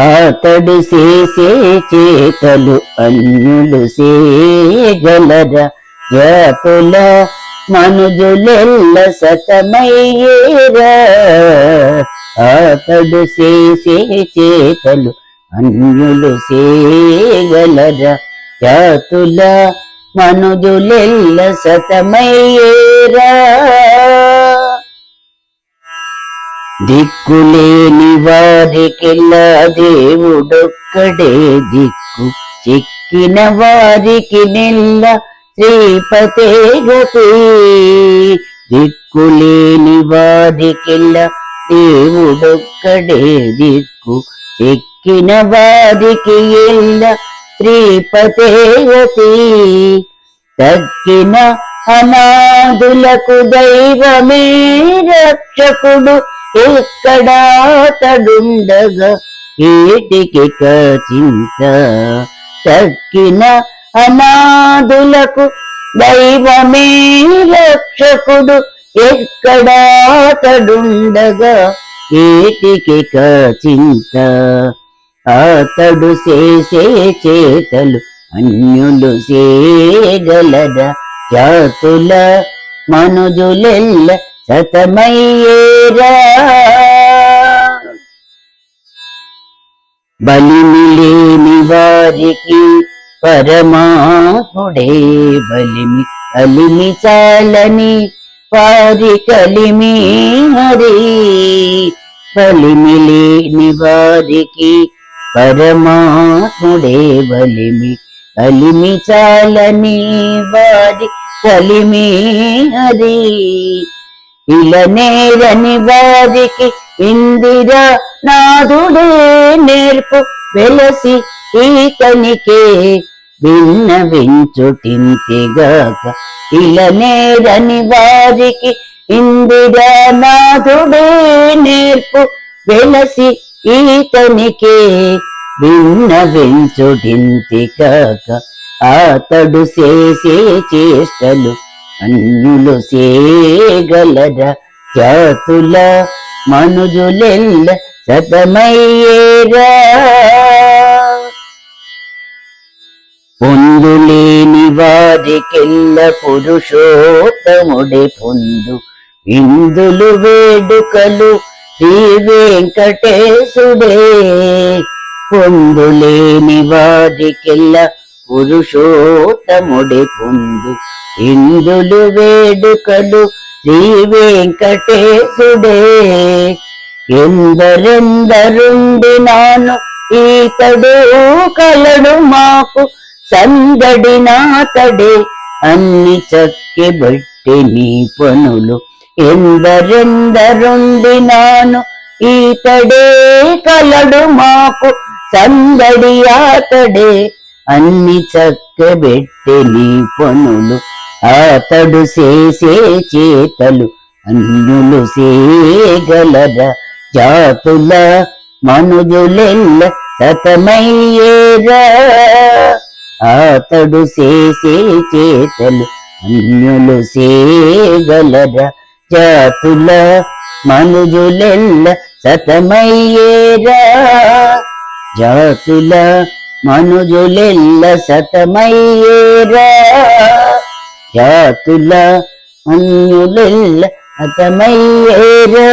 అతడు చేసే చేతలు అన్యులు చేయగలరా? జాతుల మనుజులెల్ల సతమయ్యేరా. అతడు చేసే చేతలు అన్యులు చేయగలరా? జాతుల మనుజులెల్ల సతమయ్యేరా. దిక్కులేని వారికిలా దేవుడొక్కడే దిక్కు, చిక్కిన వారికి నెల్ల శ్రీపతే గతి. దిక్కులేని వారికిలా దేవుడొక్కడే దిక్కు, చిక్కిన వారికి ఎల్ల శ్రీపతే గతి. తక్కిన అనాథులకు దైవమే రక్షకుడు, ఎక్కడా తడుండగా ఏటికి చింత. తక్కిన అనాథులకు దైవమే రక్షకుడు, ఎక్కడా తడుండగా ఏటికి చింత. అతడు చేసే చేతలు అన్యులు చేయగలరా? జాతుల మనుజులెల్ల సతమయ్యేరా. బలిమి లేని వారికి పరమాత్ముడే బలిమి, కలిమి చాలని వారి కలిమి హరి. బలిమి లేని వారికి పరమాత్ముడే బలిమి, కలిమి చాలని వారి కలిమి హరి. ఇలనేరని వారికి ఇందిరా నాథుడే నేర్పు, వెలసి ఈతనికే విన్నవించుటింతిగాక. ఇలనేరని వారికి ఇందిరా నాథుడే నేర్పు, వెలసి ఈతనికే విన్నవించుటింతిగాక. అతడు చేసే చేష్టలు అన్యులు చేయగలరా? జాతుల మనుజులెల్ల సతమయ్యేరా. పొందులేని వారికెల్ల పురుషోత్తముడే పొందు, ఇందులు వేడుకలు శ్రీ వెంకటేశుడే. పొందులేని వారికెల్ల పురుషోత్తముడే పొందు, ఇందులు వేడుకలు శ్రీ వెంకటేశుడే. ఎందరెందరుండి నాను ఈతడు కలడు మాకు, సందడి నాతడే అన్ని చక్కి బట్టి నీ పనులు. ఎందరెందరుండి నాను ఈతడే కలడు మాకు, సందడి ఆతడే అన్ని చక్కబెట్టి నీ పనులు. అతడు చేసే చేతలు అన్యులు చేయగలరా? జాతుల మనుజులెల్ల సతమయ్యేరా. అతడు చేసే చేతలు అన్యులు చేయగలరా? జాతుల మనుజులెల్ల సతమయ్యేరా. జాతుల మనుజులెల్ల సతమయ్యేరా. జాతుల మనుజులెల్ల సతమయ్యేరా.